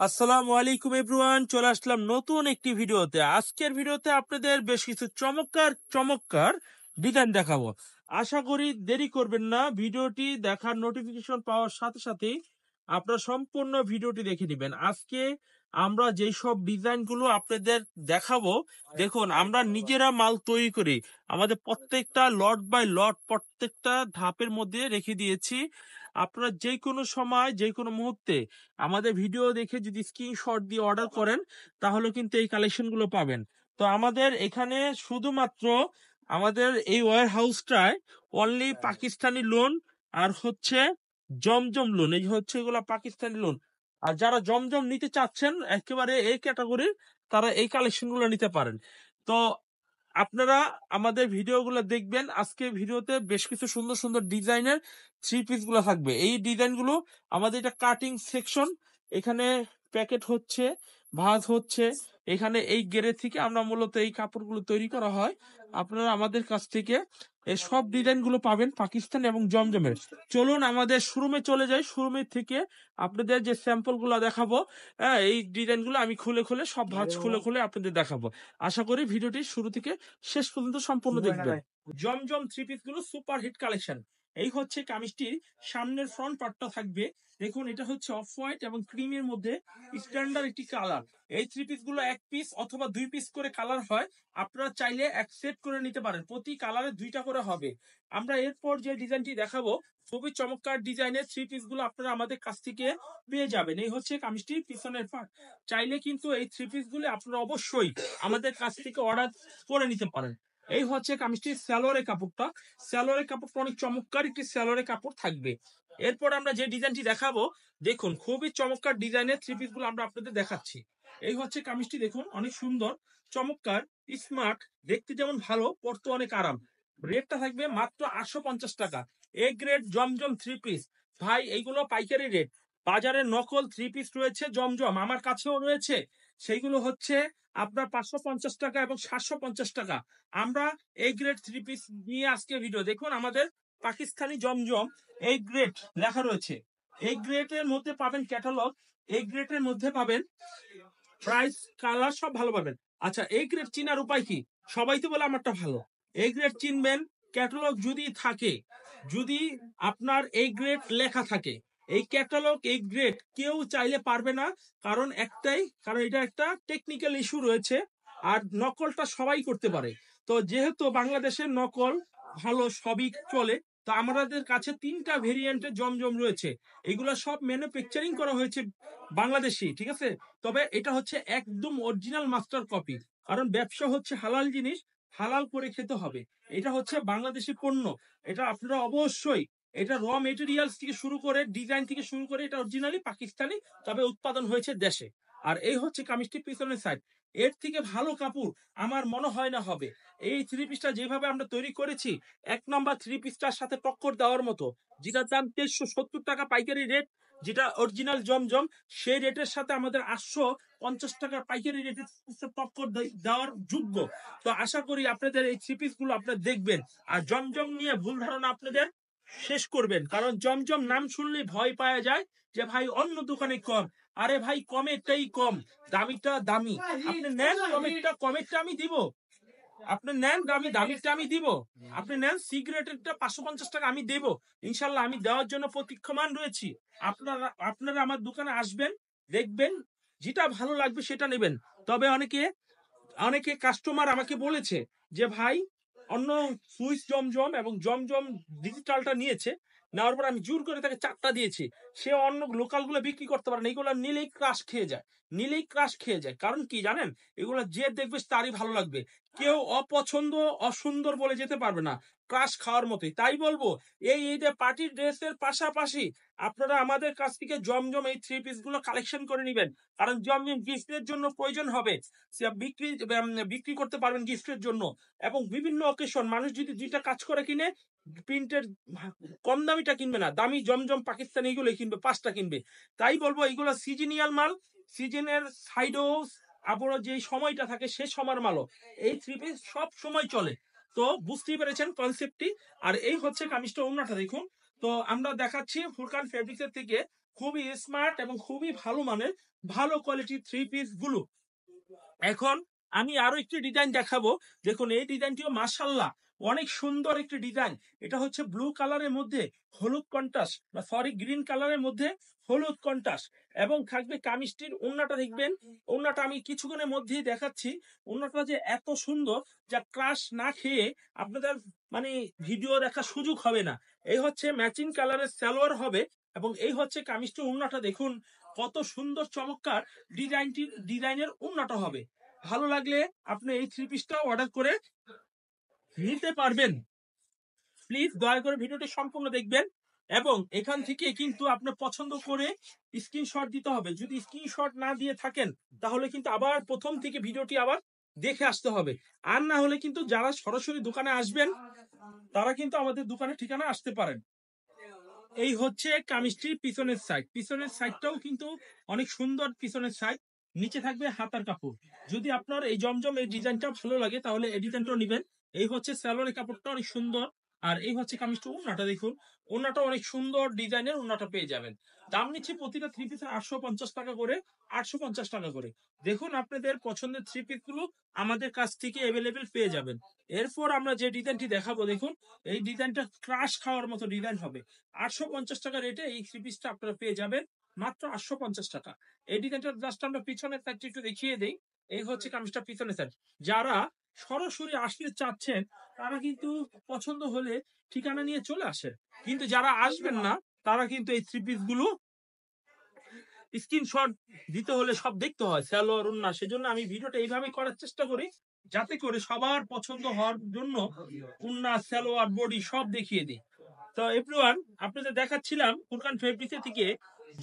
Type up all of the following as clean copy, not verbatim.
আসসালামু আলাইকুম এভরিওয়ান, চলে আসলাম নতুন একটি ভিডিওতে। আজকের ভিডিওতে আপনাদের বেশ কিছু চমৎকার চমৎকার ডিজাইন দেখাবো। আশা করি দেরি করবেন না, ভিডিওটি দেখার নোটিফিকেশন পাওয়ার সাথে সাথেই আপনারা সম্পূর্ণ ভিডিওটি দেখে নেবেন। আজকে আমরা যেই সব ডিজাইনগুলো আপনাদের দেখাবো, দেখুন আমরা নিজেরা মাল তৈরি করি। আমাদের প্রত্যেকটা লট বাই লট প্রত্যেকটা ধাপের মধ্যে রেখে দিয়েছি। আপনারা যে কোনো সময় যে কোনো মুহূর্তে আমাদের ভিডিও দেখে যদি স্ক্রিনশট দিয়ে অর্ডার করেন তাহলে কিন্তু এই কালেকশন গুলো পাবেন। তো আমাদের এখানে শুধুমাত্র আমাদের এই ওয়্যার হাউসটায় অনলি পাকিস্তানি লোন আর হচ্ছে জমজম লোন, এই হচ্ছে এগুলো পাকিস্তানি লোন। আর যারা জমজম নিতে চাচ্ছেন একেবারে এই ক্যাটাগরির, তারা এই কালেকশন গুলো নিতে পারেন। তো আপনারা আমাদের ভিডিওগুলো দেখবেন। আজকে ভিডিওতে বেশ কিছু সুন্দর সুন্দর ডিজাইনের থ্রি পিস গুলো থাকবে। এই ডিজাইন গুলো আমাদের এটা কাটিং সেকশন, এখানে প্যাকেট হচ্ছে, ভাঁজ হচ্ছে। এখানে এই গেরে থেকে আমরা মূলত এই কাপড়গুলো তৈরি করা হয়। আপনারা আমাদের কাছ থেকে এই সব ডিজাইন গুলো পাবেন পাকিস্তান এবং জমজমের। চলুন আমাদের শোরুমে চলে যাই, শোরুমের থেকে আপনাদের যে স্যাম্পল গুলো দেখাবো। হ্যাঁ, এই ডিজাইন গুলো আমি খুলে খুলে সব ভাঁজ খুলে খুলে আপনাদের দেখাবো। আশা করি ভিডিওটি শুরু থেকে শেষ পর্যন্ত সম্পূর্ণ দেখবেন। জমজম থ্রি পিস গুলো সুপার হিট কালেকশন। এই হচ্ছে কামিজটির সামনের ফ্রন্ট পার্টটা থাকবে। দেখুন, এটা হচ্ছে অফ হোয়াইট এবং ক্রিমের মধ্যে স্ট্যান্ডার্ড একটি কালার। এই থ্রি পিস গুলো এক পিস অথবা দুই পিস করে কালার হয়। আপনারা চাইলে এক সেট করে নিতে পারেন, প্রতি কালারে দুইটা করে হবে। আমরা এরপর যে ডিজাইনটি দেখাবো, খুবই চমৎকার ডিজাইনের থ্রি পিস গুলো আপনারা আমাদের কাছ থেকে পেয়ে যাবেন। এই হচ্ছে কামিজটির পিছনের পার্ট। চাইলে কিন্তু এই থ্রি পিস গুলো আপনারা অবশ্যই আমাদের কাছ থেকে অর্ডার করে নিতে পারেন। এই হচ্ছে কামিজটির স্যালোয়ারের কাপড়টা। স্যালোয়ারের কাপড়টা অনেক চমৎকার একটি স্যালোয়ারের কাপড় থাকবে। এরপর আমরা যে ডিজাইনটি দেখাবো, দেখুন খুবই চমৎকার ডিজাইনের থ্রি পিস গুলো আমরা আপনাদের দেখাচ্ছি। এই হচ্ছে কামিজটি, দেখুন অনেক সুন্দর, চমৎকার, স্মার্ট, দেখতে যেমন ভালো, পরতে অনেক আরাম। রেটটা থাকবে মাত্র 850 টাকা। A grade Zamzam three piece. ভাই এইগুলো পাইকারি রেট। বাজারে নকল থ্রি পিস রয়েছে জমজম, আমার কাছেও রয়েছে, সেইগুলো হচ্ছে আপনার 550 টাকা এবং 750 টাকা। আমরা এই গ্রেড থ্রি পিস নিয়ে আজকে ভিডিও দেখুন। আমাদের পাকিস্তানি জমজম এই গ্রেড লেখা রয়েছে। এই গ্রেডের মধ্যে পাবেন ক্যাটালগ, এই গ্রেডের মধ্যে পাবেন প্রাইস, কালার সব ভালো পাবেন। আচ্ছা, এই গ্রেড চিনার উপায় কি? সবাই তো বলে আমারটা ভালো। এই গ্রেড চিনবেন ক্যাটালগ যদি থাকে, যদি আপনার এই গ্রেড লেখা থাকে। এই ক্যাটালগ এই গ্রেড কেউ চাইলে পারবে না, কারণ একটাই কারণ, এটা একটা টেকনিক্যাল ইস্যু রয়েছে। আর নকলটা সবাই করতে পারে। তো যেহেতু বাংলাদেশের নকল ভালো সবই চলে, তো আমাদের কাছে তিনটা ভেরিয়েন্টের জমজম রয়েছে। এগুলা সব ম্যানুফ্যাকচারিং করা হয়েছে বাংলাদেশি, ঠিক আছে? তবে এটা হচ্ছে একদম অরিজিনাল মাস্টার কপি। কারণ ব্যবসা হচ্ছে হালাল জিনিস, হালাল করে খেতে হবে। এটা হচ্ছে বাংলাদেশি পণ্য। এটা আপনারা অবশ্যই, এটা র মেটেরিয়ালস থেকে শুরু করে ডিজাইন থেকে শুরু করে এটা অরিজিনালি পাকিস্তানি, তবে উৎপাদন হয়েছে দেশে। আর এই হচ্ছে কামিজটির পিছনের সাইড। এর থেকে ভালো কাপড় আমার মনে হয় না হবে। এই থ্রি পিসটা যেভাবে আমরা তৈরি করেছি, এক নম্বর থ্রি পিসটার সাথে টক্কর দেওয়ার মতো। যেটার দাম 1370 টাকা পাইকারি রেট, যেটা অরিজিনাল জমজম, সেই রেটের সাথে আমাদের 850 টাকার পাইকারি রেটের টক্কর দেওয়ার যোগ্য। তো আশা করি আপনাদের এই থ্রি পিস গুলো আপনারা দেখবেন। আর জমজম নিয়ে ভুল ধারণা আপনাদের শেষ করবেন, কারণ জমজম নাম শুনলেই ভয় পাওয়া যায় যে ভাই অন্য দোকানে কম। আরে ভাই, কমেরটাই কম, দামিটা দামি। আপনি নেন কমেরটা, কমেরটা আমি দিব। আপনি নেন দামি, দামিটা আমি দিব। আপনি নেন সিগারেটেরটা 550 টাকা আমি দেব। ইনশাল্লাহ আমি দেওয়ার জন্য প্রতীক্ষমান রয়েছি। আপনারা আপনারা আমার দোকানে আসবেন, দেখবেন, যেটা ভালো লাগবে সেটা নেবেন। তবে অনেকে অনেকে কাস্টমার আমাকে বলেছে যে ভাই, অন্য সুইস জমজম এবং জমজম ডিজিটালটা নিয়েছে, নেওয়ার পর আমি জোর করে তাকে 4টা দিয়েছি। সে অন্য লোকাল গুলো বিক্রি করতে পারে না, এগুলো নিলেই ক্রাশ খেয়ে যায়, নিলেই ক্রাশ খেয়ে যায়। কারণ কি জানেন, এগুলো যে দেখবে তারই ভালো লাগবে। কেউ অপছন্দ অসুন্দর বলে যেতে পারবে না, ক্রাশ খাওয়ার মতোই। তাই বলবো, এই ঈদে পার্টি ড্রেসের পাশাপাশি আপনারা আমাদের কাছ থেকে জমজম এই থ্রি পিস গুলো কালেকশন করে নেবেন। কারণ জমজম গিফটের জন্য প্রয়োজন হবে, বিক্রি বিক্রি করতে পারবেন গিফটের জন্য। এবং বিভিন্ন অকেশন মানুষ যদি দুইটা কাজ করে কিনে, প্রিন্টের কম দামিটা কিনবে না, দামি জমজম পাকিস্তানি এগুলো কিনবে, 5টা কিনবে। তাই বলবো এইগুলো সিজনিয়াল মাল, সিজনের সাইডও আবারও যে সময়টা থাকে সে সময়ের মালও এই থ্রি পিস সব সময় চলে। তো বুঝতেই পেরেছেন কনসেপ্টটি। আর এই হচ্ছে কামিজটা, ওড়নাটা দেখুন। তো আমরা দেখাচ্ছি ফুরকান ফেব্রিক্সের থেকে। খুবই স্মার্ট এবং খুবই ভালো মানের ভালো কোয়ালিটির থ্রি পিস গুলো। এখন আমি আরো একটি ডিজাইন দেখাবো। দেখুন এই ডিজাইনটিও মাশাআল্লাহ অনেক সুন্দর একটি ডিজাইন। এটা হচ্ছে ব্লু কালারের মধ্যে হলুদ কন্ট্রাস্ট বা সরি গ্রিন কালারের মধ্যে হলুদ কন্ট্রাস্ট এবং থাকবে কামিজটির ওড়নাটা দেখবেন। ওড়নাটা আমি কিছুক্ষণের মধ্যেই দেখাচ্ছি। ওড়নাটা যে এত সুন্দর যা ক্রাশ না খেয়ে আপনাদের মানে ভিডিও দেখার সুযোগ হবে না। এই হচ্ছে ম্যাচিং কালারের সালোয়ার হবে এবং এই হচ্ছে কামিজটির ওড়নাটা দেখুন কত সুন্দর চমৎকার ডিজাইনের ওড়নাটা হবে। ভালো লাগলে আপনি এই থ্রি পিসটা অর্ডার করে নিতে পারবেন। প্লিজ দয়া করে ভিডিওটি সম্পূর্ণ দেখবেন এবং এখান থেকে কিন্তু আপনার পছন্দ করে স্ক্রিনশট দিতে হবে। যদি স্ক্রিনশট না দিয়ে থাকেন তাহলে কিন্তু আবার প্রথম থেকে ভিডিওটি আবার দেখে আসতে হবে। আর না হলে কিন্তু যারা সরাসরি দোকানে আসবেন তারা কিন্তু আমাদের দোকানের ঠিকানা আসতে পারেন। এই হচ্ছে কামিজটির পিছনের সাইড। পিছনের সাইডটাও কিন্তু অনেক সুন্দর পিছনের সাইড। নিচে থাকবে হাতার কাপড়। যদি আপনার এই জমজম এই ডিজাইনটা ভালো লাগে তাহলে এই ডিজাইনটাও নিবেন। এই হচ্ছে সালোয়ারের কাপড়টা অনেক সুন্দর। আর এই হচ্ছে কামিজটা ওড়নাটা দেখুন। ওড়নাটা অনেক সুন্দর ডিজাইনের ওড়নাটা পেয়ে যাবেন। দাম নিচ্ছে প্রতিটা থ্রি পিসের 850 টাকা করে, 850 টাকা করে। দেখুন আপনাদের পছন্দের থ্রি পিস গুলো আমাদের কাছ থেকে অ্যাভেলেবেল পেয়ে যাবেন। এরপর আমরা যে ডিজাইনটি দেখাবো দেখুন এই ডিজাইনটা ক্রাশ খাওয়ার মতো ডিজাইন হবে। 850 টাকা রেটে এই থ্রি পিসটা আপনারা পেয়ে যাবেন মাত্র 850 টাকা। এই ডিজাইনটা জাস্ট আমরা পিছনের সাইডটা একটু দেখিয়ে দেই। এই হচ্ছে কামিজটা পিছনের সাইড। যারা সরাসরি আসতে চাচ্ছেন তারা কিন্তু পছন্দ হলে ঠিকানা নিয়ে চলে আসে। কিন্তু যারা আসবেন না তারা কিন্তু এই থ্রি পিস গুলো স্ক্রিনশট দিতে হলে সব দেখতে হয় সালোয়ার ওড়না। সেজন্য আমি ভিডিওটা এইভাবেই করার চেষ্টা করি যাতে করে সবার পছন্দ হওয়ার জন্য ওড়না সালোয়ার বডি সব দেখিয়ে দিই। তো এভরিওয়ান আপনাদের দেখাচ্ছিলাম ফুরকান ফেব্রিক্স থেকে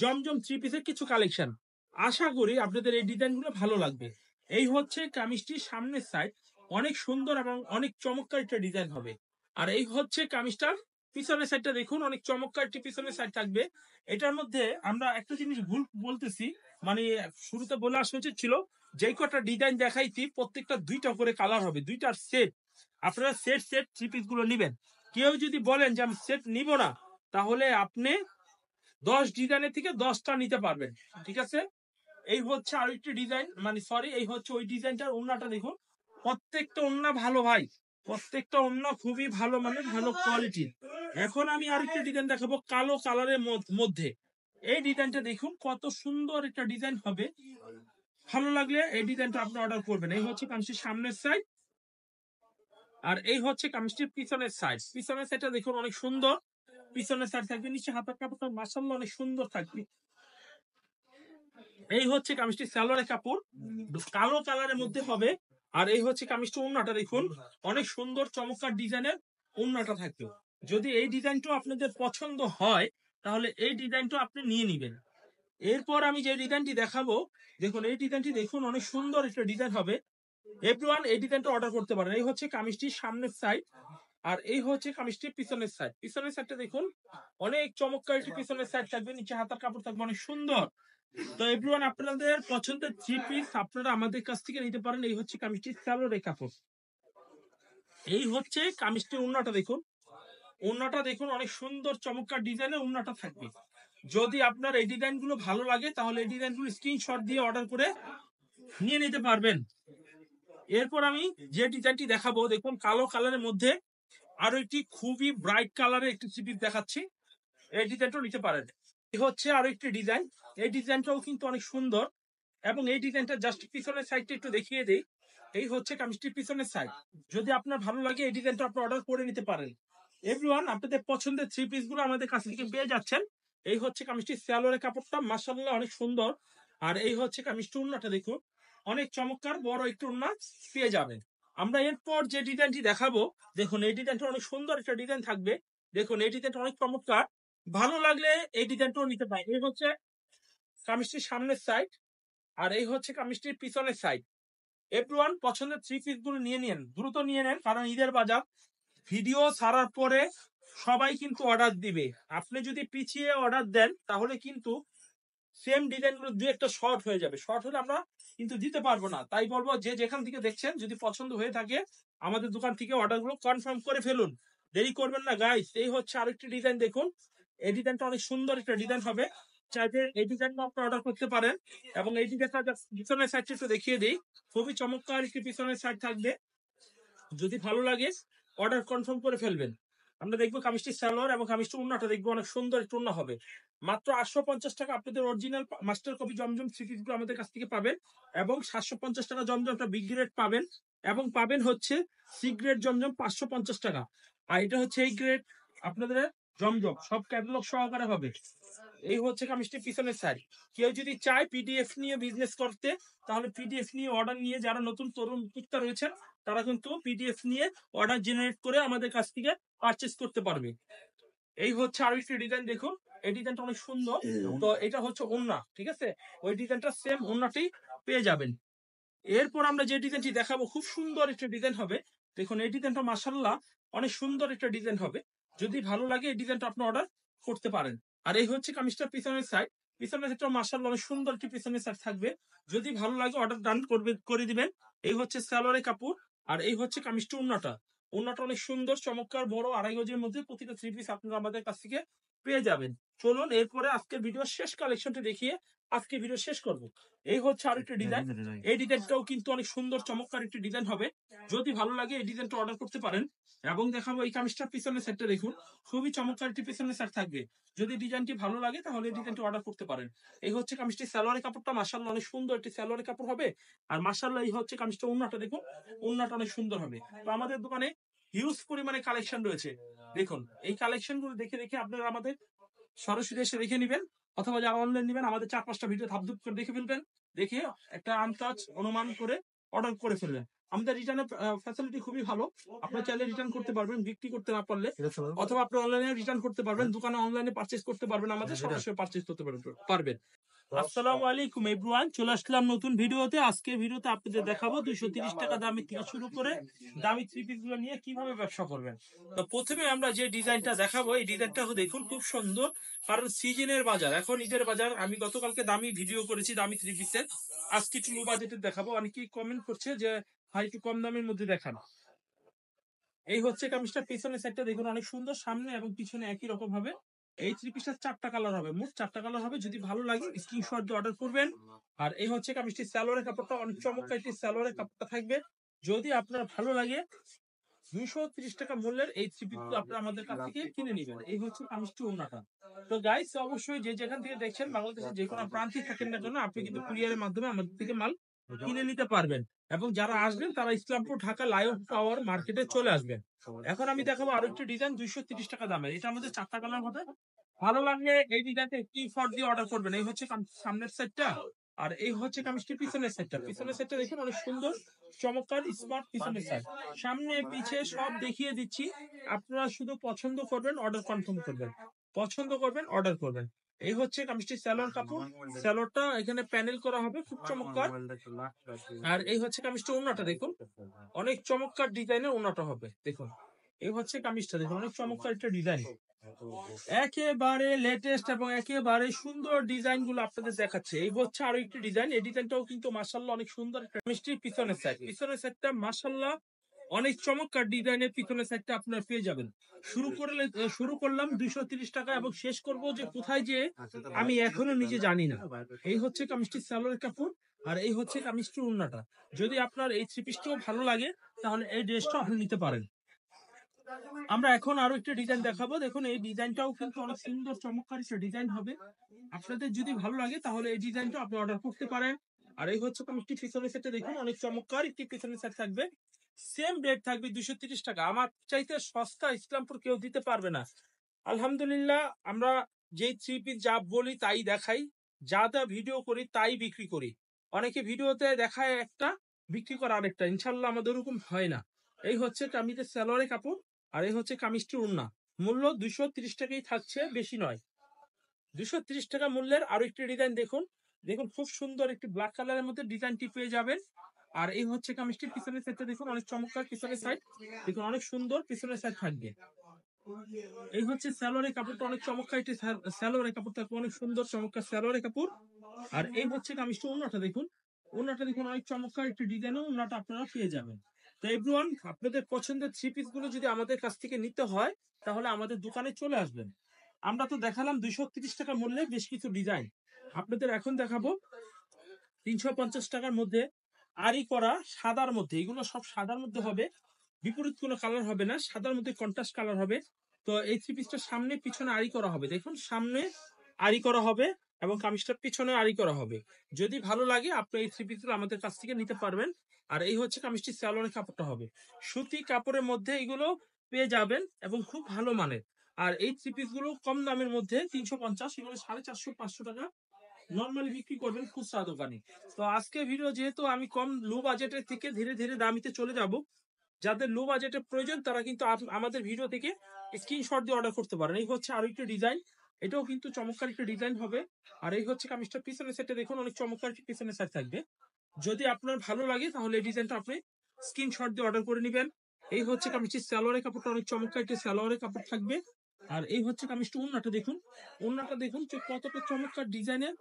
জমজম থ্রি পিসের কিছু কালেকশন। আশা করি আপনাদের এই ডিজাইনগুলো ভালো লাগবে। এই হচ্ছে কামিজটির সামনের সাইড। অনেক সুন্দর এবং অনেক চমৎকার একটা ডিজাইন হবে। আর এই হচ্ছে কামিজটার পিছনের সাইডটা দেখুন অনেক চমৎকার একটি পিছনের সাইড থাকবে। এটার মধ্যে আমরা একটা জিনিস ভুল বলতেছি, মানে শুরুতে বলে আসা উচিত ছিল যেই কটা ডিজাইন দেখাইছি প্রত্যেকটা দুইটা করে কালার হবে, দুইটার সেট। আপনারা সেট সেট থ্রি পিস গুলো নিবেন। কেউ যদি বলেন যে আমি সেট নিব না তাহলে আপনি 10 ডিজাইনের থেকে 10টা নিতে পারবেন। ঠিক আছে। এই হচ্ছে আরেকটি ডিজাইন, মানে সরি এই হচ্ছে ওই ডিজাইনটার ওড়নাটা দেখুন। প্রত্যেকটা ওড়না ভালো ভাই, প্রত্যেকটা ওড়না খুবই ভালো মানে ভালো কোয়ালিটির। এখন আমি আরেকটি ডিজাইন দেখাবো কালো কালারের মধ্যে। এই ডিজাইনটা দেখুন কত সুন্দর একটা ডিজাইন হবে। ভালো লাগলে এই ডিজাইনটা আপনি অর্ডার করবেন। এই হচ্ছে কামিজটির সামনের সাইড আর এই হচ্ছে কামিজটির পিছনের সাইড। পিছনের সাইডটা দেখুন অনেক সুন্দর। পিছনের সাইড থাকবে, নিচে হাতের কাপড়টা মাশাআল্লাহ অনেক সুন্দর থাকবে। এই হচ্ছে কামিজটির সালোয়ারের কাপড় কালো কালারের মধ্যে হবে। আর এই হচ্ছে কামিজটির ওড়নাটা দেখুন অনেক সুন্দর চমৎকার ডিজাইনের ওড়নাটা থাকবে। যদি এই ডিজাইনটা আপনাদের পছন্দ হয় তাহলে এই ডিজাইনটা আপনি নিয়ে নেবেন। এরপর আমি যে ডিজাইনটি দেখাবো দেখুন এই ডিজাইনটি দেখুন অনেক সুন্দর একটা ডিজাইন হবে। এভরিওয়ান এই ডিজাইনটা অর্ডার করতে পারেন। এই হচ্ছে কামিজটির সামনের সাইড আর এই হচ্ছে কামিজটির পিছনের সাইড। পিছনের সাইডটা দেখুন অনেক চমৎকার একটি পিছনের সাইড থাকবে, নিচে হাতার কাপড় থাকবে অনেক সুন্দর। তো এভরিওয়ান আপনাদের পছন্দের থ্রি পিস আপনারা আমাদের কাছ থেকে নিতে পারেন। এই হচ্ছে কামিজটির সালোয়ারের কাপড়। এই হচ্ছে কামিজটির ওড়নাটা দেখুন। ওড়নাটা দেখুন অনেক সুন্দর চমৎকার ডিজাইনের ওড়নাটা থাকবে। যদি আপনার এই ডিজাইন গুলো ভালো লাগে তাহলে এই ডিজাইন গুলো স্ক্রিনশট দিয়ে অর্ডার করে নিয়ে নিতে পারবেন। এরপর আমি যে ডিজাইনটি দেখাবো দেখুন কালো কালারের মধ্যে আরো একটি খুবই ব্রাইট কালারের একটি থ্রি পিস দেখাচ্ছি। এই ডিজাইনটাও নিতে পারেন। এই হচ্ছে আরো একটি ডিজাইন। এই ডিজাইনটাও কিন্তু অনেক সুন্দর এবং এই ডিজাইনটা জাস্ট পিছনের সাইডটা একটু দেখিয়ে দেই। এই হচ্ছে কামিজটির পিছনের সাইড। যদি আপনার ভালো লাগে এই ডিজাইনটা আপনি অর্ডার করে নিতে পারেন। এভরিওয়ান আপনাদের পছন্দের থ্রি পিস গুলো আমাদের কাছ থেকে পেয়ে যাচ্ছেন। এই হচ্ছে কামিজটির সালোয়ারের কাপড়টা মাশাআল্লাহ অনেক সুন্দর। আর এই হচ্ছে কামিজটির ওড়নাটা দেখুন অনেক চমৎকার বড় একটু ওড়না পেয়ে যাবেন। আমরা এরপর যে ডিজাইনটি দেখাবো দেখুন এই ডিজাইনটা অনেক সুন্দর একটা ডিজাইন থাকবে। দেখুন এই ডিজাইনটা অনেক চমৎকার। ভালো লাগলে এই ডিজাইনটাও নিতে পারেন। এই হচ্ছে কামিজটির সামনের সাইড আর এই হচ্ছে কামিজটির পিছনের সাইড। এভরিওয়ান পছন্দের থ্রি পিস গুলো নিয়ে নিন, দ্রুত নিয়ে নেন কারণ ঈদের বাজার। ভিডিও ছাড়ার পরে সবাই কিন্তু অর্ডার দিবে। আপনি যদি পিছিয়ে অর্ডার দেন তাহলে কিন্তু সেম ডিজাইন গুলো দুই একটা শর্ট হয়ে যাবে। শর্ট হলে আমরা কিন্তু দিতে পারবো না। তাই বলবো যে যেখান থেকে দেখছেন যদি পছন্দ হয়ে থাকে আমাদের দোকান থেকে অর্ডার গুলো কনফার্ম করে ফেলুন, দেরি করবেন না গাইস। এই হচ্ছে আরেকটি ডিজাইন দেখুন। এই ডিজাইনটা অনেক সুন্দর একটা ডিজাইন হবে। চাইলে এই ডিজাইনটা আপনি অর্ডার করতে পারেন। এবং এই ডিজাইনটা পিছনের সাইডটা একটু দেখিয়ে দিই, খুবই চমৎকার একটি পিছনের সাইড থাকবে। যদি ভালো লাগে অর্ডার কনফার্ম করে ফেলবেন। আমরা দেখবো কামিজটি সালোয়ার এবং কামিজটি ওড়নাটা দেখবো অনেক সুন্দর একটু ওড়না হবে। মাত্র 850 টাকা আপনাদের অরিজিনাল মাস্টার কপি জমজম থ্রি পিসগুলো আমাদের কাছ থেকে পাবেন, এবং 750 টাকা জমজমটা বিগ গ্রেড পাবেন, এবং পাবেন হচ্ছে সি গ্রেড জমজম 550 টাকা। আর এটা হচ্ছে এই গ্রেড আপনাদের জমজম সব ক্যাটালগ সহকারে হবে। এই হচ্ছে কামিজটি পিছনের সাইড। কেউ যদি চায় পিডিএফ নিয়ে বিজনেস করতে, তাহলে পিডিএফ নিয়ে অর্ডার নিয়ে যারা নতুন তরুণ উদ্যোক্তা রয়েছেন তারা কিন্তু পিডিএফ নিয়ে অর্ডার জেনারেট করে আমাদের কাছ থেকে পারচেস করতে পারবে। এই হচ্ছে আরো একটি ডিজাইন, দেখুন এই ডিজাইনটা অনেক সুন্দর। তো এটা হচ্ছে ওড়না, ঠিক আছে, ওই ডিজাইনটা সেম ওড়নাটি পেয়ে যাবেন। এরপর আমরা যে ডিজাইনটি দেখাবো খুব সুন্দর একটা ডিজাইন হবে। দেখুন এই ডিজাইনটা মাশাআল্লাহ অনেক সুন্দর একটা ডিজাইন হবে। যদি ভালো লাগে এই ডিজাইনটা আপনি অর্ডার করতে পারেন। আর এই হচ্ছে কামিজটার পিছনের সাইড। পিছনের সাইডটা মাশাআল্লাহ অনেক সুন্দর একটি পিছনের সাইড থাকবে। যদি ভালো লাগে অর্ডার ডান করে দিবেন। এই হচ্ছে সালোয়ারের কাপড়, আর এই হচ্ছে কামিজটা ওড়নাটা। ওড়নাটা অনেক সুন্দর চমৎকার বড় 2.5 গজের মধ্যে প্রতিটা থ্রি পিস আপনারা আমাদের কাছ থেকে পেয়ে যাবেন। চলুন এরপরে আজকের ভিডিও শেষ কালেকশনটা দেখিয়ে আজকে ভিডিও শেষ করব। এই হচ্ছে আরেকটা ডিজাইন। এই ডিজাইনটাও কিন্তু অনেক সুন্দর চমৎকার একটি ডিজাইন হবে। যদি ভালো লাগে এই ডিজাইনটা অর্ডার করতে পারেন। এবং দেখাবো এই কামিজটার পিছনের সেটটা দেখুন, খুবই চমৎকার একটি পিছনের সেট থাকবে। যদি ডিজাইনটি ভালো লাগে তাহলে এই ডিজাইনটি অর্ডার করতে পারেন। এই হচ্ছে কামিজটি সালোয়ারের কাপড়টা মাশাআল্লাহ অনেক সুন্দর একটি সালোয়ারের কাপড় হবে। আর মাশাআল্লাহ এই হচ্ছে কামিজটা ওড়নাটা দেখুন, ওড়নাটা অনেক সুন্দর হবে। তো আমাদের দোকানে হিউজ পরিমাণে কালেকশন রয়েছে। দেখুন এই কালেকশন গুলো দেখে দেখে আপনারা আমাদের সরাসরি এসে দেখে নিবেন, অথবা যারা অনলাইন নিবেন আমাদের 4-5টা ভিডিও ধাপধুপ করে দেখে ফেলবেন, দেখে একটা আন্দাজ অনুমান করে অর্ডার করে ফেলবেন। আমাদের রিটার্নের ফ্যাসিলিটি খুবই ভালো। আপনি চাইলে রিটার্ন করতে পারবেন বিক্রি করতে না পারলে, অথবা আপনি অনলাইনে রিটার্ন করতে পারবেন, দোকানে অনলাইনে পারচেজ করতে পারবেন, আমাদের সরাসরি পারচেজ করতে পারবেন। আসসালামু আলাইকুম এভরিওয়ান, চলে আসলাম নতুন ভিডিওতে। আজকে ভিডিওতে আপনাদের দেখাবো 230 টাকা দামি থেকে শুরু করে দামি থ্রি পিস গুলো নিয়ে কিভাবে ব্যবসা করবেন। তো প্রথমে আমরা যে ডিজাইনটা দেখাবো এই ডিজাইনটা দেখুন খুব সুন্দর, কারণ সিজনের বাজার, এখন ঈদের বাজার। আমি গতকালকে দামি ভিডিও করেছি দামি থ্রি পিসের, আজকে একটু লো বাজেটের দেখাবো। অনেকেই কমেন্ট করছে যে ভাই একটু কম দামের মধ্যে দেখান। এই হচ্ছে কামিজটার পিছনের সাইডটা দেখুন অনেক সুন্দর, সামনে এবং পিছনে একই রকম হবে। এই থ্রি পিসটার 4টা কালার হবে, মোট 4টা কালার হবে। যদি ভালো লাগে স্ক্রিনশট দিয়ে অর্ডার করবেন। আর এই হচ্ছে কামিজটির সালোয়ারের কাপড়টা অনেক চমৎকার একটি সালোয়ারের কাপড়টা থাকবে। যদি আপনার ভালো লাগে 230 টাকা মূল্যের এই থ্রি পিস আপনারা আমাদের কাছ থেকে কিনে নেবেন। এই হচ্ছে কামিজটি ওড়নাটা। তো গাইস অবশ্যই যে যেখান থেকে দেখছেন বাংলাদেশের যে কোনো প্রান্তে থাকেন না কেন, আপনি কিন্তু কুরিয়ারের মাধ্যমে আমাদের থেকে মাল কিনে নিতে পারবেন। এবং যারা আসবেন তারা ইসলামপুর ঢাকা লায়ন টাওয়ার মার্কেটে চলে আসবেন। এখন আমি দেখাবো আরো একটি ডিজাইন 230 টাকা দামের। এটা আমাদের 4টা কালার হবে। ভালো লাগলে এই ডিজাইনটা একটি ফর দিয়ে অর্ডার করবেন। এই হচ্ছে সামনের সাইডটা, আর এই হচ্ছে কামিজটির পিছনের সাইডটা। পিছনের সাইডটা দেখুন অনেক সুন্দর চমৎকার স্মার্ট পিছনের সাইড। সামনে পিছে সব দেখিয়ে দিচ্ছি, আপনারা শুধু পছন্দ করবেন অর্ডার কনফার্ম করবেন, পছন্দ করবেন অর্ডার করবেন। এই হচ্ছে কামিজটির সালোয়ার কাপড়, সালোয়ারটা এখানে প্যানেল করা হবে খুব চমৎকার। আর এই হচ্ছে কামিজটা ওড়নাটা দেখুন অনেক চমৎকার ডিজাইনের ওড়নাটা হবে। দেখুন এই হচ্ছে কামিজটা দেখুন অনেক চমৎকার একটা ডিজাইন, একেবারে লেটেস্ট এবং একেবারে সুন্দর ডিজাইন গুলো আপনাদের দেখাচ্ছে। এই হচ্ছে আরো একটি ডিজাইন, এই ডিজাইনটাও কিন্তু মাশাআল্লাহ অনেক সুন্দর একটা মিষ্টির পিছনের সাইড। পিছনের সাইডটা মাশাআল্লাহ অনেক চমৎকার ডিজাইনের পিছনের সাইডটা আপনারা পেয়ে যাবেন। শুরু করলাম 230 টাকা এবং শেষ করব যে কোথায় যে আমি এখনো নিজে জানি না। এই হচ্ছে কামিজটির সালোয়ারের কাপড়, আর এই হচ্ছে কামিজটির ওড়নাটা। যদি আপনার এই থ্রি পিসটাও ভালো লাগে তাহলে এই ড্রেসটা আপনি নিতে পারেন। আমরা এখন আরো একটা ডিজাইন দেখাবো। দেখুন এই ডিজাইনটাও কিন্তু অনেক সুন্দর চমৎকার একটা ডিজাইন হবে। আপনাদের যদি ভালো লাগে তাহলে এই ডিজাইনটা আপনি অর্ডার করতে পারেন। আর এই হচ্ছে কমিটি পিছনের সেটটা দেখুন অনেক চমৎকার একটি পিছনের সেট থাকবে। সেম রেট থাকবে 230 টাকা। আমার চাইতে সস্তা ইসলামপুর কেউ দিতে পারবে না। আলহামদুলিল্লাহ, আমরা যেই থ্রি পিস যা বলি তাই দেখাই, যা যা ভিডিও করি তাই বিক্রি করি। অনেকে ভিডিওতে দেখায় একটা বিক্রি করে আরেকটা, ইনশাল্লাহ আমাদের ওরকম হয় না। এই হচ্ছে কামিজের সালোয়ারের কাপড়, আর এই হচ্ছে কামিজটির ওড়না। মূল্য 230 টাকাই থাকছে, বেশি নয়। 230 টাকা মূল্যের আরো একটি ডিজাইন দেখুন, দেখুন খুব সুন্দর একটি ব্ল্যাক কালারের মধ্যে ডিজাইনটি পেয়ে যাবেন। আর এই হচ্ছে কামিজটির পিছনের সাইডটা দেখুন অনেক চমৎকার পিছনের সাইড, দেখুন অনেক সুন্দর পিছনের সাইড থাকবে। এই হচ্ছে সালোয়ারের কাপড়টা অনেক চমৎকার একটি সালোয়ারের কাপড় থাকবে, অনেক সুন্দর চমৎকার সালোয়ারের কাপড়। আর এই হচ্ছে কামিজটা ওড়নাটা দেখুন, ওড়নাটা দেখুন অনেক চমৎকার একটি ডিজাইনের ওড়নাটা আপনারা পেয়ে যাবেন। তো এভরিওয়ান, আপনাদের পছন্দের থ্রি পিস গুলো যদি আমাদের কাছ থেকে নিতে হয় তাহলে আমাদের দোকানে চলে আসবেন। আমরা তো দেখালাম 230 টাকা মূল্যে বেশ কিছু ডিজাইন, আপনাদের এখন দেখাবো 350 টাকার মধ্যে আরি করা সাদার মধ্যে। এগুলো সব সাদার মধ্যে হবে, বিপরীত কোনো কালার হবে না, সাদার মধ্যে কন্ট্রাস্ট কালার হবে। তো এই থ্রি পিসটা সামনে পিছনে আরি করা হবে, দেখুন সামনে আরি করা হবে এবং কামিজটার পিছনে আরি করা হবে। যদি ভালো লাগে আপনি এই থ্রি পিসগুলো আমাদের কাছ থেকে নিতে পারবেন। আর এই হচ্ছে কামিজটি স্যালোনের কাপড়টা হবে, সুতি কাপড়ের মধ্যে এগুলো পেয়ে যাবেন এবং খুব ভালো মানের। আর এই থ্রি পিস গুলো কম দামের মধ্যে 350, এগুলো 450-500 টাকা নর্মালি বিক্রি করবেন খুচরা দোকানে। তো আজকে ভিডিও যেহেতু আমি কম লো বাজেটের থেকে ধীরে ধীরে দামিতে চলে যাব, যাদের লো বাজেটের প্রয়োজন তারা কিন্তু আমাদের ভিডিও থেকে স্ক্রিনশট দিয়ে অর্ডার করতে পারেন। এই হচ্ছে আরো একটা ডিজাইন, এটাও কিন্তু চমৎকার একটা ডিজাইন হবে। আর এই হচ্ছে কামিজটা পিছনের সাইডে দেখুন অনেক চমৎকার একটি পিছনের সাইড থাকবে। যদি আপনার ভালো লাগে তাহলে এই ডিজাইনটা আপনি স্ক্রিনশট দিয়ে অর্ডার করে নেবেন। এই হচ্ছে কামিজটির সালোয়ারের কাপড়টা অনেক চমৎকার একটি সালোয়ারের কাপড় থাকবে। আর এই হচ্ছে কামিজটা ওন্নাটা দেখুন, ওন্নাটা দেখুন যে কতটা চমৎকার ডিজাইনের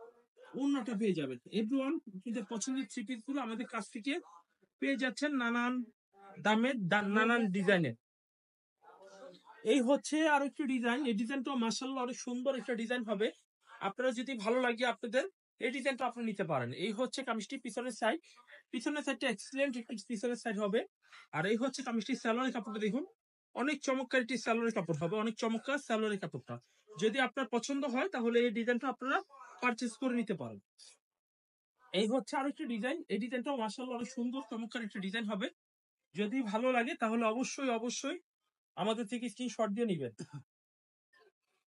ওন্নাটা পেয়ে যাবেন। এভরিওয়ান কিন্তু পছন্দের থ্রি পিস গুলো আমাদের কাছ থেকে পেয়ে যাচ্ছেন নানান দামের নানান ডিজাইনের। এই হচ্ছে আর একটি ডিজাইন, এই ডিজাইনটা মাশাআল্লাহ অনেক সুন্দর একটা ডিজাইন হবে। আপনারা যদি ভালো লাগে আপনাদের এই ডিজাইনটা আপনি নিতে পারেন। এই হচ্ছে কামিজটি পিছনের সাইড, পিছনের সাইডটা এক্সিলেন্ট একটি পিছনের সাইড হবে। আর এই হচ্ছে কামিজটি সালোয়ারের কাপড়টা দেখুন অনেক চমৎকার একটি সালোয়ারের কাপড় হবে, অনেক চমৎকার সালোয়ারের কাপড়টা। যদি আপনার পছন্দ হয় তাহলে এই ডিজাইনটা আপনারা পারচেজ করে নিতে পারেন। এই হচ্ছে আরেকটি ডিজাইন, এই ডিজাইনটাও মাশাআল্লাহ অনেক সুন্দর চমৎকার একটা ডিজাইন হবে। যদি ভালো লাগে তাহলে অবশ্যই অবশ্যই আমাদের থেকে স্ক্রিনশট দিয়ে নেবেন।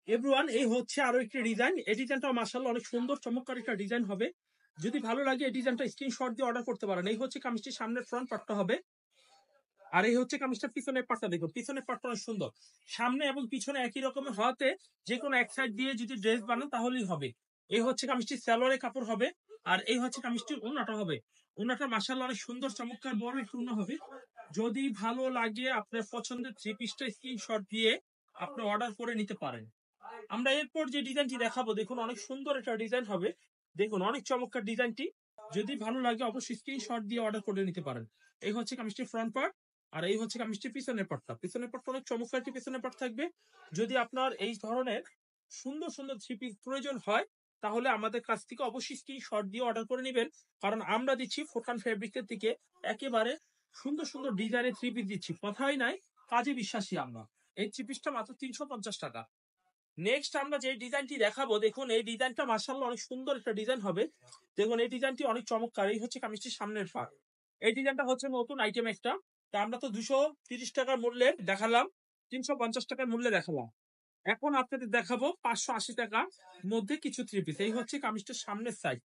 এভরিওয়ান এই হচ্ছে আরো একটি ডিজাইন, এই ডিজাইনটাও মাশাআল্লাহ অনেক সুন্দর চমৎকার একটা ডিজাইন হবে। যদি ভালো লাগে এই ডিজাইনটা স্ক্রিনশট দিয়ে অর্ডার করতে পারেন। এই হচ্ছে কামিজটির সামনের ফ্রন্ট পার্টটা হবে। আর এই হচ্ছে কামিজটার পিছনের পার্টটা দেখুন, পিছনের পার্টটা অনেক সুন্দর, সামনে এবং পিছনে একই রকমের হওয়াতে যে কোনো এক সাইড দিয়ে যদি ড্রেস বানান তাহলেই হবে। এই হচ্ছে কামিজটির সালোয়ারের কাপড় হবে। আর এই হচ্ছে কামিজটির ওন্নাটা হবে, ওন্নাটা মাশাআল্লাহ অনেক সুন্দর চমৎকার বড় একটু ওন্না হবে। যদি ভালো লাগে আপনার পছন্দের থ্রি পিসটা স্ক্রিনশট দিয়ে আপনি অর্ডার করে নিতে পারেন। আমরা এরপর যে ডিজাইনটি দেখাবো দেখুন অনেক সুন্দর একটা ডিজাইন হবে, দেখুন অনেক চমৎকার ডিজাইনটি। যদি ভালো লাগে অবশ্যই স্ক্রিনশট দিয়ে অর্ডার করে নিতে পারেন। এই হচ্ছে কামিজটির ফ্রন্ট পার্ট। আর এই হচ্ছে কামিজটির পিছনের পার্টটা, পিছনের পার্টটা অনেক চমৎকার একটি পিছনের পার্ট থাকবে। যদি আপনার এই ধরনের সুন্দর সুন্দর থ্রি পিস প্রয়োজন হয় তাহলে আমাদের কাছ থেকে অবশ্যই স্ক্রিনশট দিয়ে অর্ডার করে নেবেন। কারণ আমরা দিচ্ছি ফোরকান ফেব্রিক্সের থেকে একেবারে সুন্দর সুন্দর ডিজাইনের থ্রি পিস দিচ্ছি, কথাই নাই, কাজে বিশ্বাসী আমরা। এই থ্রি পিসটা মাত্র 350 টাকা। নেক্সট আমরা যে ডিজাইনটি দেখাবো দেখুন এই ডিজাইনটা মাশাআল্লাহ অনেক সুন্দর একটা ডিজাইন হবে। দেখুন এই ডিজাইনটি অনেক চমৎকার, এই হচ্ছে কামিজটির সামনের পার্ট। এই ডিজাইনটা হচ্ছে নতুন আইটেম একটা। তা আমরা তো 230 টাকার মূল্যে দেখালাম, 350 টাকার মূল্যে দেখালাম। এখন আপনাদের দেখাবো 580 টাকার মধ্যে কিছু থ্রি পিস। এই হচ্ছে কামিজটার সামনের সাইড।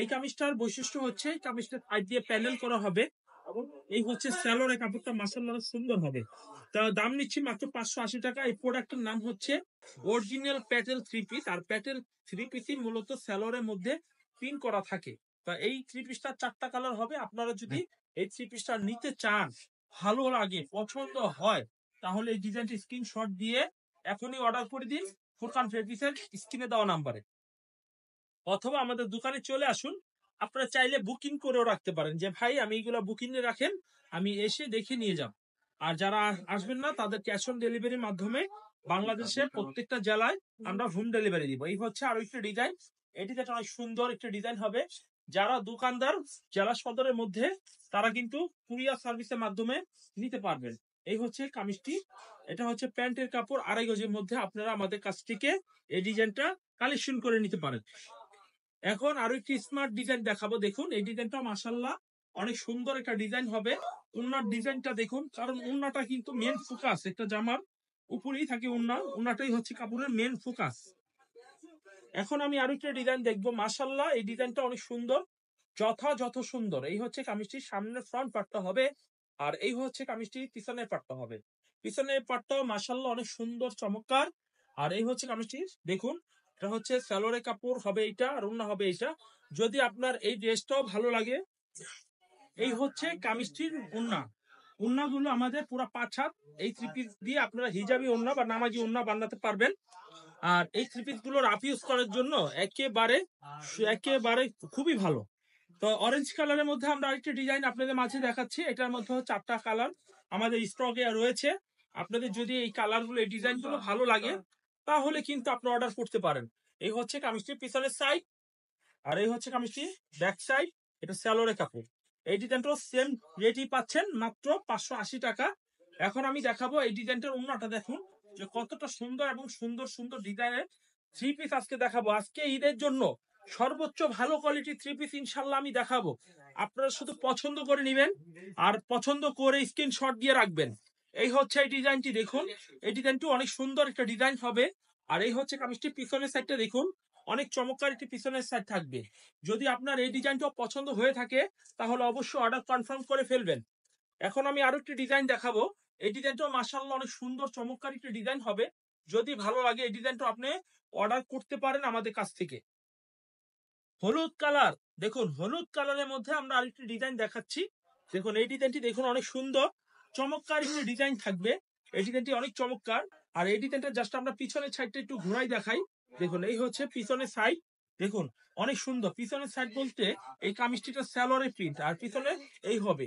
এই কামিজটার বৈশিষ্ট্য হচ্ছে কামিজটার সাইড দিয়ে প্যানেল করা হবে এবং এই হচ্ছে সালোয়ারের কাপড়টা মাশাআল্লাহ সুন্দর হবে। তা দাম নিচ্ছি মাত্র 580 টাকা। এই প্রোডাক্টের নাম হচ্ছে অরিজিনাল প্যাটেল থ্রি পিস। আর প্যাটেল থ্রি পিসই মূলত সালোয়ারের মধ্যে প্রিন্ট করা থাকে। তা এই থ্রি পিসটা 4টা কালার হবে। আপনারা যদি এই থ্রি পিসটা নিতে চান, ভালো লাগে, পছন্দ হয়, তাহলে এই ডিজাইনটি স্ক্রিনশট দিয়ে এখনই অর্ডার করে দিন ফুরকান ফেব্রিক্সের স্ক্রিনে দেওয়া নাম্বারে, অথবা আমাদের দোকানে চলে আসুন। আপনারা চাইলে বুকিং করেও রাখতে পারেন যে ভাই আমি এইগুলো বুকিং এ রাখেন, আমি এসে দেখে নিয়ে যাব। আর যারা আসবেন না তাদের ক্যাশ অন ডেলিভারির মাধ্যমে বাংলাদেশের প্রত্যেকটা জেলায় আমরা হোম ডেলিভারি দিব। এই হচ্ছে আরো একটা ডিজাইন, এটিতে অনেক সুন্দর একটা ডিজাইন হবে। যারা দোকানদার জেলা সদরের মধ্যে তারা কিন্তু কুরিয়ার সার্ভিসের মাধ্যমে নিতে পারবেন। এই হচ্ছে কামিজটি, এটা হচ্ছে প্যান্টের কাপড় 2.5 গজের মধ্যে। আপনারা আমাদের কাছ থেকে এই ডিজাইনটা কালেকশন করে নিতে পারেন। এখন আরো একটি স্মার্ট ডিজাইন দেখাবো, দেখুন এই ডিজাইনটা মাশাআল্লাহ অনেক সুন্দর একটা ডিজাইন হবে। ওন্নার ডিজাইনটা দেখুন, কারণ ওন্নাটা কিন্তু মেন ফোকাস, একটা জামার উপরেই থাকে ওন্না, ওন্নাটাই হচ্ছে কাপড়ের মেন ফোকাস। এখন আমি আরো একটা ডিজাইন দেখবো, মাশাআল্লাহ এই ডিজাইনটা অনেক সুন্দর, যথাযথ সুন্দর। এই হচ্ছে কামিজটির সামনের ফ্রন্ট পার্টটা হবে। আর এই হচ্ছে কামিজটির পিছনের পার্টটা হবে। পিছনের পার্টটাও মাশাআল্লাহ অনেক সুন্দর চমৎকার। আর এই হচ্ছে কামিজটির দেখুন, এটা হচ্ছে সালোয়ারের কাপড় হবে এইটা, আর ওন্না হবে এইটা। যদি আপনার এই ড্রেসটাও ভালো লাগে, এই হচ্ছে কামিজটির ওন্না। ওন্নাগুলো আমাদের পুরো 5 হাত। এই থ্রি পিস দিয়ে আপনারা হিজাবি ওন্না বা নামাজি ওন্না বানাতে পারবেন। আর এই থ্রি পিস গুলো রাফ ইউজ করার জন্য একেবারে একেবারে খুবই ভালো। তো অরেঞ্জ কালারের মধ্যে আমরা আরেকটা ডিজাইন আপনাদের মাঝে দেখাচ্ছি। এটার মধ্যে 4টা কালার আমাদের স্টকে রয়েছে। আপনাদের যদি এই কালারগুলো এই ডিজাইনগুলো ভালো লাগে তাহলে কিন্তু আপনি অর্ডার করতে পারেন। এই হচ্ছে কামিজটির পিছনের সাইড, আর এই হচ্ছে কামিজটি ব্যাক সাইড। এটা স্যালোরে কাপড়। এই ডিজাইনটাও সেম রেটই পাচ্ছেন, মাত্র 580 টাকা। এখন আমি দেখাবো এই ডিজাইনটার ওড়নাটা দেখুন যে কতটা সুন্দর, এবং সুন্দর সুন্দর ডিজাইনের থ্রি পিস আজকে দেখাবো। আজকে ঈদের জন্য সর্বোচ্চ ভালো কোয়ালিটির থ্রি পিস ইনশাল্লাহ আমি দেখাবো। আপনারা শুধু পছন্দ করে নেবেন, আর পছন্দ করে স্ক্রিনশট দিয়ে রাখবেন। এই হচ্ছে এই ডিজাইনটি দেখুন, এই ডিজাইনটি অনেক সুন্দর একটা ডিজাইন হবে। আর এই হচ্ছে কামিজটির পিছনের সাইডটা দেখুন, অনেক চমৎকার একটি পিছনের সাইড থাকবে। যদি আপনার এই ডিজাইনটাও পছন্দ হয়ে থাকে তাহলে অবশ্যই অর্ডার কনফার্ম করে ফেলবেন। এখন আমি আরো একটি ডিজাইন দেখাবো। এই ডিজাইনটাও মাশাআল্লাহ অনেক সুন্দর চমৎকার একটি ডিজাইন হবে। যদি ভালো লাগে এই ডিজাইনটা আপনি অর্ডার করতে পারেন আমাদের কাছ থেকে। হলুদ কালার, দেখুন হলুদ কালারের মধ্যে আমরা আরেকটি ডিজাইন দেখাচ্ছি। দেখুন এই ডিজাইনটি দেখুন, অনেক সুন্দর চমৎকার একটি ডিজাইন থাকবে। এই ডিজাইনটি অনেক চমৎকার। আর এই ডিজাইনটা জাস্ট আমরা পিছনের সাইডটা একটু ঘুরাই দেখাই। দেখুন এই হচ্ছে পিছনের সাইড, দেখুন অনেক সুন্দর। পিছনের সাইড বলতে এই কামিজটিটা সালোয়ারের প্রিন্ট, আর পিছনে এই হবে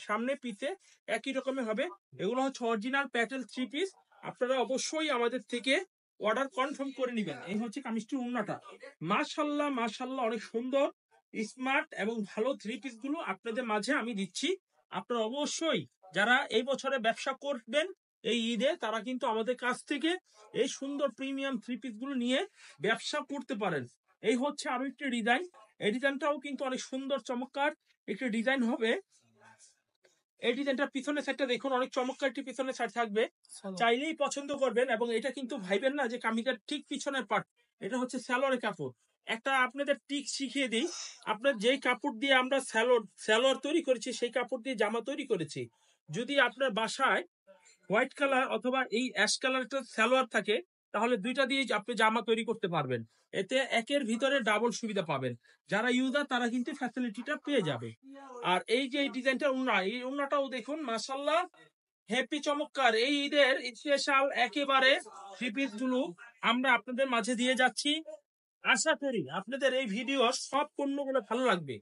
সামনে পিছে একই রকমের হবে। এগুলো হচ্ছে অরিজিনাল প্যাটেল থ্রি পিস। আপনারা অবশ্যই আমাদের থেকে অর্ডার কনফার্ম করে নেবেন। এই হচ্ছে কামিজটির ওড়নাটা। মাশাল্লাহ মাশাল্লাহ অনেক সুন্দর স্মার্ট এবং ভালো থ্রি পিস গুলো আপনাদের মাঝে আমি দিচ্ছি। আপনারা অবশ্যই যারা এই বছরে ব্যবসা করবেন এই ঈদে, তারা কিন্তু আমাদের কাছ থেকে এই সুন্দর প্রিমিয়াম থ্রি পিস গুলো নিয়ে ব্যবসা করতে পারেন। এই হচ্ছে আরো একটি ডিজাইন। এই ডিজাইনটাও কিন্তু অনেক সুন্দর চমৎকার একটি ডিজাইন হবে। এই ডিজাইনটার পিছনের সাইডটা দেখুন, অনেক চমৎকার একটি পিছনের সাইড থাকবে, চাইলেই পছন্দ করবেন। এবং এটা কিন্তু ভাইবেন না যে কামিজের ঠিক পিছনের পার্ট, এটা হচ্ছে সালোয়ারের কাপড়। একটা আপনাদের টিক শিখিয়ে দিই, আপনার যেই কাপড় দিয়ে আমরা সালোয়ার তৈরি করেছি সেই কাপড় দিয়ে জামা তৈরি করেছি। যদি আপনার বাসায় হোয়াইট কালার অথবা এই অ্যাশ কালারটা সালোয়ার থাকে, তাহলে দুইটা দিয়ে আপনি জামা তৈরি করতে পারবেন। এতে একের ভিতরে ডাবল সুবিধা পাবেন। যারা ইউজার তারা কিন্তু ফ্যাসিলিটিটা পেয়ে যাবে। আর এই যে ডিজাইনটা ওড়না, এই ওড়নাটাও দেখুন মাশাআল্লাহ হ্যাপি চমৎকার। এই ঈদের স্পেশাল একেবারে থ্রি পিস গুলো আমরা আপনাদের মাঝে দিয়ে যাচ্ছি। আশা করি আপনাদের এই ভিডিও সব পণ্যগুলো ভালো লাগবে।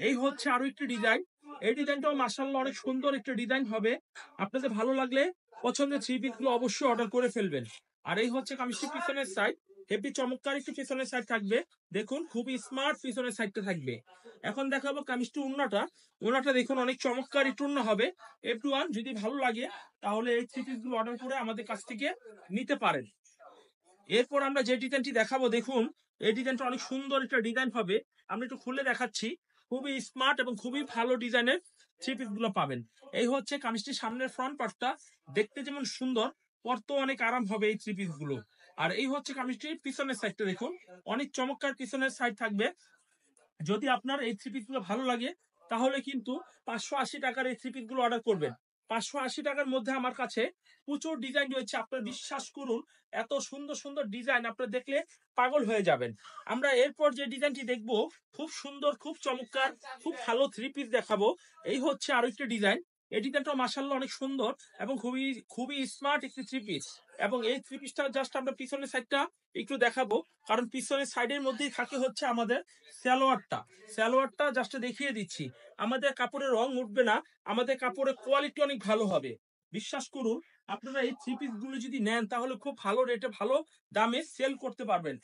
এই হচ্ছে আরো একটি ডিজাইন। এই ডিজাইনটাও মাশাআল্লাহ অনেক সুন্দর একটা ডিজাইন হবে। আপনাদের ভালো লাগলে পছন্দের থ্রি পিস গুলো অবশ্যই অর্ডার করে ফেলবেন। আর এই হচ্ছে কামিজটির পিছনের সাইড, হেপি চমৎকার একটি পিছনের সাইড থাকবে। দেখুন খুবই স্মার্ট পিছনের সাইডটা থাকবে। এখন দেখাবো কামিজটি ওড়নাটা। ওড়নাটা দেখুন অনেক চমৎকার একটু ওড়না হবে। এভরিওয়ান যদি ভালো লাগে তাহলে এই থ্রি পিস গুলো অর্ডার করে আমাদের কাছ থেকে নিতে পারেন। এরপর আমরা যে ডিজাইনটি দেখাবো দেখুন, এই ডিজাইনটা অনেক সুন্দর একটা ডিজাইন হবে। আমি একটু খুলে দেখাচ্ছি। খুবই স্মার্ট এবং খুবই ভালো ডিজাইনের থ্রি পিস গুলো পাবেন। এই হচ্ছে কামিজটির সামনের ফ্রন্ট পার্টটা, দেখতে যেমন সুন্দর পরতেও অনেক আরাম হবে এই থ্রি পিস গুলো। আর এই হচ্ছে কামিজটির পিছনের সাইডটা দেখুন, অনেক চমৎকার পিছনের সাইড থাকবে। যদি আপনার এই থ্রি পিস গুলো ভালো লাগে তাহলে কিন্তু 580 টাকার এই থ্রি পিস গুলো অর্ডার করবেন। 580 টাকার মধ্যে আমার কাছে প্রচুর ডিজাইন রয়েছে। আপনারা বিশ্বাস করুন, এত সুন্দর সুন্দর ডিজাইন আপনারা দেখলে পাগল হয়ে যাবেন। আমরা এরপর যে ডিজাইনটি দেখবো, খুব সুন্দর খুব চমৎকার খুব ভালো থ্রি পিস দেখাবো। এই হচ্ছে আরো একটা ডিজাইন। এই ডিজাইনটা মাশাআল্লাহ অনেক সুন্দর এবং খুবই খুবই স্মার্ট একটি থ্রি পিস। এবং এই থ্রি পিসটা জাস্ট আমরা পিছনের সাইডটা একটু দেখাবো, কারণ পিছনের সাইডের মধ্যেই থাকে হচ্ছে আমাদের সালোয়ারটা। সালোয়ারটা জাস্ট দেখিয়ে দিচ্ছি। আমাদের কাপড়ের রং উঠবে না, আমাদের কাপড়ের কোয়ালিটি অনেক ভালো হবে। বিশ্বাস করুন, আপনারা এই থ্রি পিস গুলো যদি নেন তাহলে খুব ভালো রেটে ভালো দামে সেল করতে পারবেন।